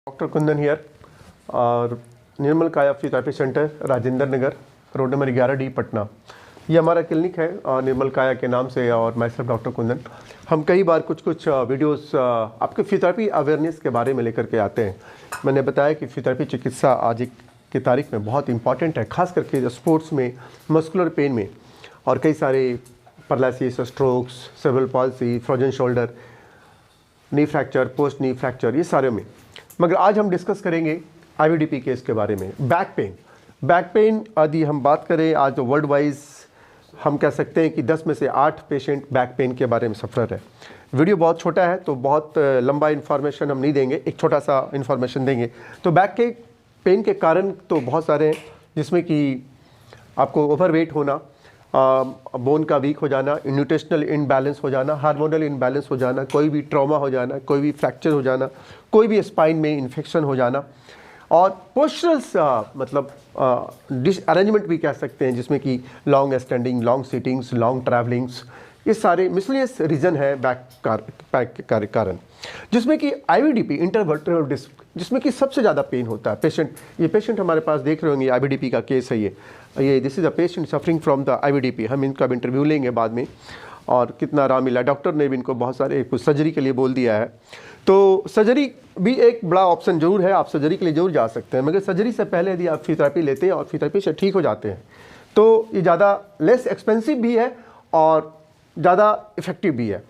Doctor Kundan here और निर्मल काया physiotherapy centre Rajendra Nagar road number 11D Patna. ये हमारा क्लिनिक है निर्मल काया के नाम से और मैं सिर्फ डॉक्टर कुंदन। हम कई बार कुछ वीडियोस आपके फिजियोथेरेपी अवेयरनेस के बारे में लेकर के आते हैं। मैंने बताया कि फिजियोथेरेपी चिकित्सा आज की तारीख में बहुत इंपॉर्टेंट है, खास करके स्पोर्ट्स में, मस्कुलर पेन में और कई सारे paralysis, strokes, cerebral palsy, frozen shoulder, knee fracture, post knee fracture, ये सारे में। मगर आज हम डिस्कस करेंगे IVDP केस के बारे में। बैक पेन यदि हम बात करें आज तो वर्ल्ड वाइज हम कह सकते हैं कि 10 में से 8 पेशेंट बैक पेन के बारे में सफ़र है। वीडियो बहुत छोटा है तो बहुत लंबा इन्फॉर्मेशन हम नहीं देंगे, एक छोटा सा इन्फॉर्मेशन देंगे। तो बैक के पेन के कारण तो बहुत सारे हैं, जिसमें कि आपको ओवरवेट होना, बोन का वीक हो जाना, न्यूट्रिशनल इनबैलेंस हो जाना, हार्मोनल इनबैलेंस हो जाना, कोई भी ट्रॉमा हो जाना, कोई भी फ्रैक्चर हो जाना, कोई भी स्पाइन में इन्फेक्शन हो जाना और पोस्चरल मतलब डिसअरेंजमेंट भी कह सकते हैं, जिसमें कि long standing, long sittings, long travellings, ये सारे मिसलिनियस रीज़न है बैक के कारण। जिसमें कि IVDP इंटरवर्टेब्रल डिस्क, जिसमें कि सबसे ज़्यादा पेन होता है। ये पेशेंट हमारे पास देख रहे होंगे, IVDP का केस है ये this is a patient suffering from the IVDP। हम इनका इंटरव्यू लेंगे बाद में और कितना आराम मिला। डॉक्टर ने भी इनको बहुत सारे कुछ सर्जरी के लिए बोल दिया है, तो सर्जरी भी एक बड़ा ऑप्शन जरूर है, आप सर्जरी के लिए जरूर जा सकते हैं। मगर सर्जरी से पहले यदि आप फिजियोथेरेपी लेते हैं और फिजियोथेरेपी से ठीक हो जाते हैं तो ये ज़्यादा लेस एक्सपेंसिव भी है और ज़्यादा इफेक्टिव भी है।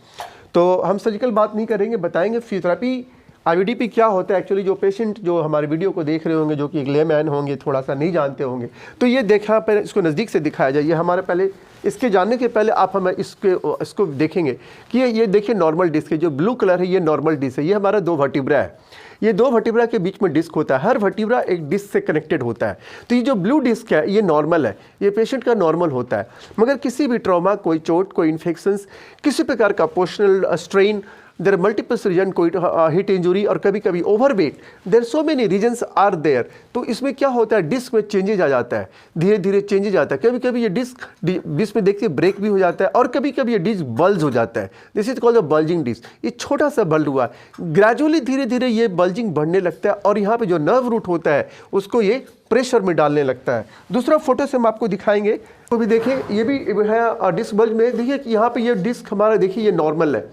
तो हम सर्जिकल बात नहीं करेंगे, बताएंगे फिजियोथेरेपी IVDP क्या होता है। एक्चुअली जो पेशेंट जो हमारे वीडियो को देख रहे होंगे, जो कि एक लेमैन होंगे, थोड़ा सा नहीं जानते होंगे, तो ये देखा पहले इसको नज़दीक से दिखाया जाए। ये हमारे पहले इसके जानने के पहले आप हमें इसको देखेंगे कि ये देखिए नॉर्मल डिस्क है, जो ब्लू कलर है ये नॉर्मल डिस्क है। ये हमारा 2 वर्टिब्रा है, ये 2 वर्टिब्रा के बीच में डिस्क होता है, हर वर्टिब्रा एक डिस्क से कनेक्टेड होता है। तो ये जो ब्लू डिस्क है ये नॉर्मल है, ये पेशेंट का नॉर्मल होता है। मगर किसी भी ट्रॉमा, कोई चोट, कोई इन्फेक्शंस, किसी प्रकार का postural strain, there are multiple reason, कोई हिट इंजुरी और कभी कभी overweight, there so many reasons are there. तो इसमें क्या होता है, डिस्क में चेंजेज आ जाता है, धीरे धीरे चेंजेज आता है। कभी कभी ये डिस्क में देखिए ब्रेक भी हो जाता है और कभी कभी ये डिस्क बल्ज हो जाता है। This is called the bulging disc. ये छोटा सा बल्ज हुआ, ग्रेजुअली धीरे धीरे ये बल्जिंग बढ़ने लगता है और यहाँ पे जो नर्व रूट होता है उसको ये प्रेशर में डालने लगता है। दूसरा फोटो से हम आपको दिखाएंगे, तो भी देखें, ये भी है डिस्क बल्ज में। देखिए यहाँ पे ये डिस्क हमारा देखिए ये नॉर्मल है,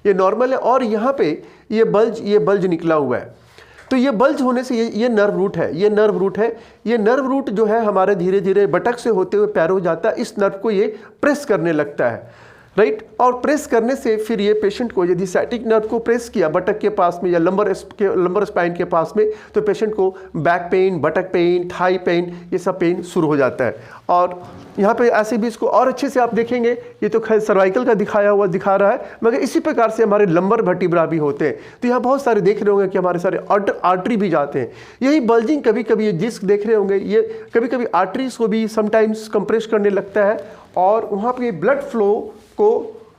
ये नॉर्मल है और यहाँ पे ये बल्ज निकला हुआ है। तो ये बल्ज होने से ये नर्व रूट है, ये नर्व रूट जो है हमारे धीरे धीरे बटक से होते हुए पैर हो जाता है। इस नर्व को ये प्रेस करने लगता है, राइट। और प्रेस करने से फिर ये पेशेंट को, यदि साइटिक नर्व को प्रेस किया बटक के पास में या लंबर स्पाइन के पास में, तो पेशेंट को back pain, बटक pen, Thai pen, ये सब पेन शुरू हो जाता है। और यहाँ पे ऐसे भी इसको और अच्छे से आप देखेंगे, ये तो खैर सर्वाइकल का दिखा रहा है, मगर इसी प्रकार से हमारे लंबर वर्टिब्रा भी होते हैं। तो यहाँ बहुत सारे देख रहे होंगे कि हमारे सारे आर्टरी भी जाते हैं। यही बल्जिंग कभी कभी ये डिस्क देख रहे होंगे, ये कभी कभी आर्टरीज को भी समटाइम्स कंप्रेस करने लगता है और वहाँ पे ब्लड फ्लो को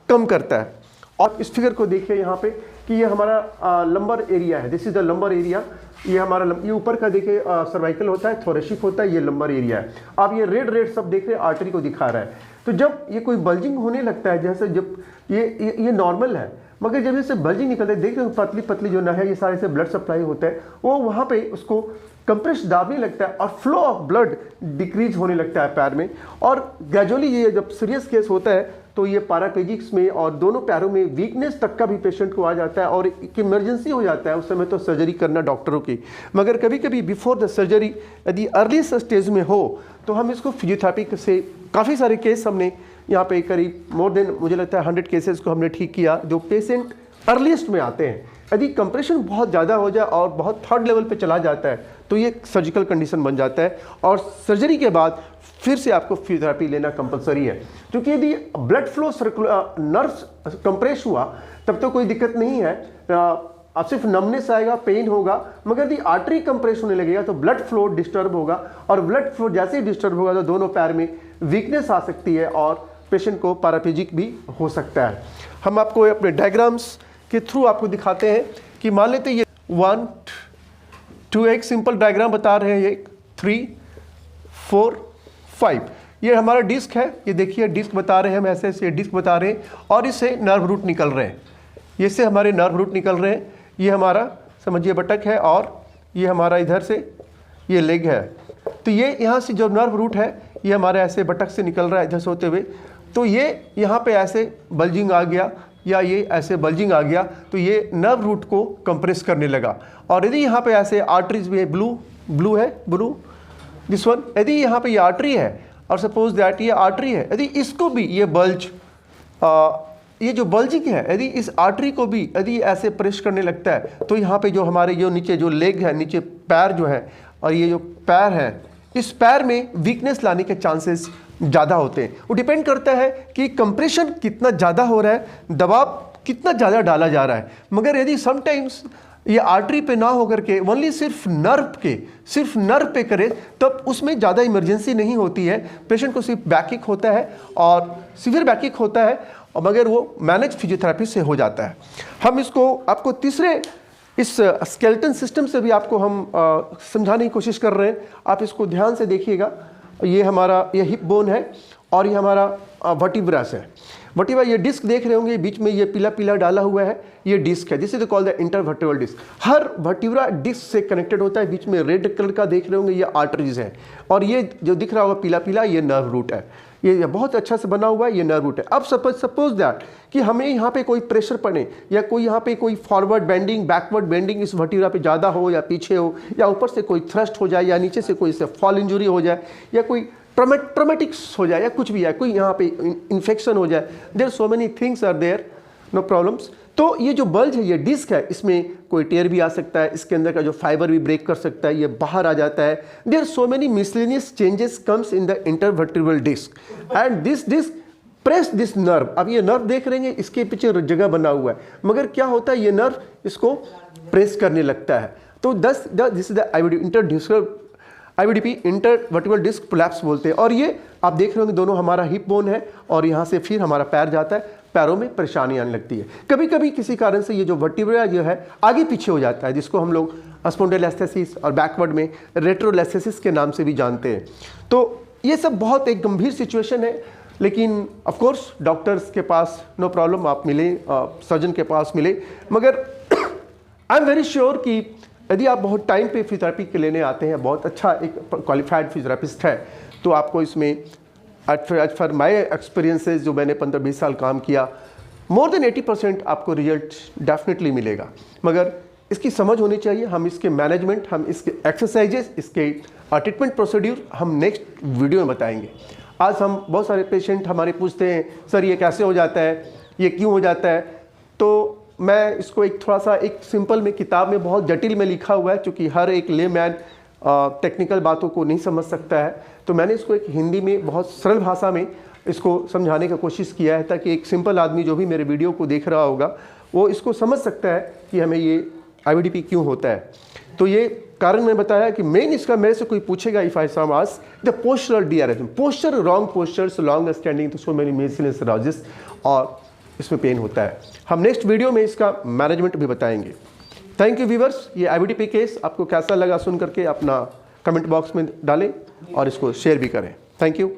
कम करता है। और इस फिगर को देखिए यहाँ पे कि ये हमारा लंबर एरिया है, this is the lumbar area. ये हमारा ये ऊपर का देखिए सर्वाइकल होता है, थोरेसिक होता है, ये लंबर एरिया है। आप ये रेड सब देख रहे हैं, आर्टरी को दिखा रहा है। तो जब ये कोई बल्जिंग होने लगता है, जैसे जब ये नॉर्मल है, मगर जब इससे बल्जिंग निकलता है, देख रहे हो पतली पतली जो ना है, ये सारे से ब्लड सप्लाई होता है, वो वहाँ पे उसको कंप्रेस दाबने लगता है और फ्लो ऑफ ब्लड डिक्रीज होने लगता है पैर में। और ग्रेजुअली ये जब सीरियस केस होता है तो ये पैराप्लेजिक्स में और दोनों पैरों में वीकनेस तक का भी पेशेंट को आ जाता है और एक इमरजेंसी हो जाता है। उस समय तो सर्जरी करना डॉक्टरों की, मगर कभी कभी बिफोर द सर्जरी यदि अर्ली स्टेज में हो तो हम इसको फिजियोथेरेपी से काफ़ी सारे केस हमने यहाँ पे करीब मोर देन मुझे लगता है 100 केसेस को हमने ठीक किया, जो पेशेंट अर्लीस्ट में आते हैं। यदि कंप्रेशन बहुत ज़्यादा हो जाए और बहुत थर्ड लेवल पे चला जाता है तो ये सर्जिकल कंडीशन बन जाता है और सर्जरी के बाद फिर से आपको फिजियोथेरेपी लेना कंपलसरी है। क्योंकि यदि ब्लड फ्लो नर्व्स कंप्रेस हुआ तब तो कोई दिक्कत नहीं है, अब सिर्फ नमनेस आएगा, पेन होगा। मगर यदि आर्टरी कंप्रेस होने लगेगा तो ब्लड फ्लो डिस्टर्ब होगा और ब्लड फ्लो जैसे ही डिस्टर्ब होगा तो दोनों पैर में वीकनेस आ सकती है और पेशेंट को पैराप्लेजिक भी हो सकता है। हम आपको अपने डायग्राम्स के थ्रू आपको दिखाते हैं कि मान लेते ये 1 2 एक सिंपल डायग्राम बता रहे हैं, ये 3 4 5 ये हमारा डिस्क है। ये देखिए डिस्क बता रहे हैं हम, ऐसे ऐसे डिस्क बता रहे हैं और इससे नर्व रूट निकल रहे हैं, इससे हमारे नर्व रूट निकल रहे हैं। ये हमारा समझिए बटक है और ये हमारा इधर से ये लेग है, तो ये यहाँ से जो नर्व रूट है ये हमारे ऐसे बटक से निकल रहा है इधर से होते हुए, तो ये यहाँ पे ऐसे बल्जिंग आ गया या ये ऐसे बल्जिंग आ गया, तो ये नर्व रूट को कंप्रेस करने लगा। और यदि यहाँ पे ऐसे आर्टरीज भी है, ब्लू दिस वन, यदि यहाँ पे ये आर्टरी है और सपोज दैट ये आर्टरी है, यदि इसको भी ये बल्ज ये जो बल्जिंग है यदि इस आर्टरी को भी यदि ऐसे प्रेस करने लगता है, तो यहाँ पे जो हमारे जो नीचे जो लेग है, नीचे पैर जो है और ये जो पैर है, इस पैर में वीकनेस लाने के चांसेस ज़्यादा होते हैं। वो डिपेंड करता है कि कंप्रेशन कितना ज़्यादा हो रहा है, दबाव कितना ज़्यादा डाला जा रहा है। मगर यदि समटाइम्स ये आर्टरी पे ना होकर के ओनली सिर्फ नर्व पे करे, तब उसमें ज़्यादा इमरजेंसी नहीं होती है। पेशेंट को सिर्फ बैकिक होता है और सीवियर बैकिक होता है, और मगर वो मैनेज फिजियोथेरेपी से हो जाता है। हम इसको आपको तीसरे इस स्केलेटन सिस्टम से भी आपको हम समझाने की कोशिश कर रहे हैं। आप इसको ध्यान से देखिएगा। ये हमारा ये हिप बोन है और ये हमारा वर्टिब्रास है। वर्टिब्रा ये डिस्क देख रहे होंगे, बीच में ये पीला पीला डाला हुआ है, ये डिस्क है। This is called the intervertebral disc. हर वर्टिब्रा डिस्क से कनेक्टेड होता है। बीच में रेड कलर का देख रहे होंगे, ये आर्टरीज है, और ये जो दिख रहा होगा पीला पीला, ये नर्व रूट है। ये बहुत अच्छा से बना हुआ है, ये नर्व रूट है। अब सपोज दैट कि हमें यहाँ पे कोई प्रेशर पड़े या कोई यहाँ पे कोई फॉरवर्ड बेंडिंग बैकवर्ड बेंडिंग इस वर्टिब्रा पे ज़्यादा हो या पीछे हो, या ऊपर से कोई थ्रस्ट हो जाए या नीचे से कोई फॉल इंजुरी हो जाए या कोई ट्रोमेटिक्स हो जाए या कुछ भी है, कोई यहाँ पे इन्फेक्शन हो जाए, there so many things are there, no problems. तो ये जो बल्ज है, ये डिस्क है, इसमें कोई टेयर भी आ सकता है, इसके अंदर का जो फाइबर भी ब्रेक कर सकता है, ये बाहर आ जाता है। There so many miscellaneous changes comes in the intervertebral disc and this disc press this nerve. अब ये नर्व देख रहे हैं, इसके पीछे जगह बना हुआ है, मगर क्या होता है, ये नर्व इसको प्रेस करने लगता है। तो this is the IVDP intervertebral disc prolapse बोलते हैं। और ये आप देख रहे होंगे दोनों हमारा हिप बोन है और यहाँ से फिर हमारा पैर जाता है, पैरों में परेशानी आने लगती है। कभी कभी किसी कारण से ये जो वर्टिब्रा जो है आगे पीछे हो जाता है, जिसको हम लोग स्पॉन्डिलोलिस्थेसिस और बैकवर्ड में रेट्रोलिस्थेसिस के नाम से भी जानते हैं। तो ये सब बहुत एक गंभीर सिचुएशन है, लेकिन ऑफ कोर्स डॉक्टर्स के पास नो प्रॉब्लम, आप मिले सर्जन के पास मिले, मगर आई एम वेरी श्योर कि यदि आप बहुत टाइम पे फिजियोथेरेपी के लेने आते हैं, बहुत अच्छा एक क्वालिफाइड फिजियोथेरेपिस्ट है, तो आपको इसमें एज फॉर माई एक्सपीरियंसेस जो मैंने 15-20 साल काम किया, मोर देन 80% आपको रिजल्ट डेफिनेटली मिलेगा। मगर इसकी समझ होनी चाहिए। हम इसके मैनेजमेंट, हम इसके एक्सरसाइजेस, इसके ट्रीटमेंट प्रोसीड्यूर हम नेक्स्ट वीडियो में बताएंगे। आज हम बहुत सारे पेशेंट हमारे पूछते हैं, सर ये कैसे हो जाता है, ये क्यों हो जाता है, तो मैं इसको एक थोड़ा सा एक सिंपल में किताब में बहुत जटिल में लिखा हुआ है, क्योंकि हर एक लेमैन टेक्निकल बातों को नहीं समझ सकता है, तो मैंने इसको एक हिंदी में बहुत सरल भाषा में इसको समझाने की कोशिश किया है, ताकि एक सिंपल आदमी जो भी मेरे वीडियो को देख रहा होगा वो इसको समझ सकता है कि हमें ये IVDP क्यों होता है। तो ये कारण मैं बताया कि मेन इसका मेरे से कोई पूछेगा, if I some ask the postural derangement, posture wrong postures, long standing, तो सो मेनी मिसलेनियस राजेस, और इसमें पेन होता है। हम नेक्स्ट वीडियो में इसका मैनेजमेंट भी बताएंगे। Thank you viewers. ये IVDP केस आपको कैसा लगा सुन करके अपना कमेंट बॉक्स में डालें और इसको शेयर भी करें। Thank you.